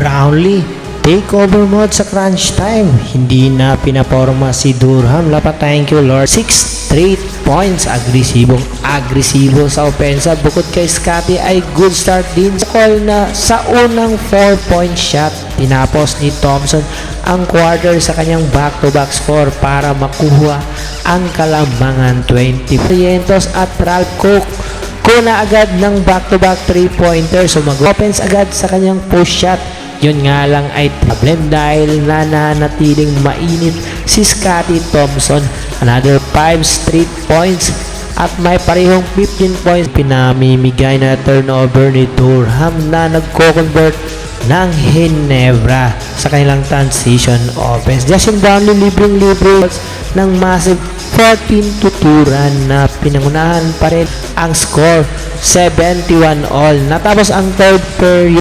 Brownlee, takeover mode sa crunch time. Hindi na pinaporma si Durham. Thank you Lord. 6 straight points. Agresibo sa opensa. Bukod kay Scotty ay good start din. Call na sa unang 4-point shot. Tinapos ni Thompson ang quarter sa kanyang back-to-back score para makuha ang kalamangan. 20 Vientos at Ralph Cook kuna agad ng back-to-back 3-pointer. So mag-offense agad sa kanyang push shot. Yun nga lang ay problem dahil nananatiling mainit si Scotty Thompson. Another 5 straight points at may parehong 15 points. Pinamimigay na turnover ni Durham na nagko-convert ng Ginebra sa kanilang transition offense. Justin Brownlee libreng-libre ng massive 14 tuturan na pinangunahan pa rin ang score 71 all. Natapos ang third period.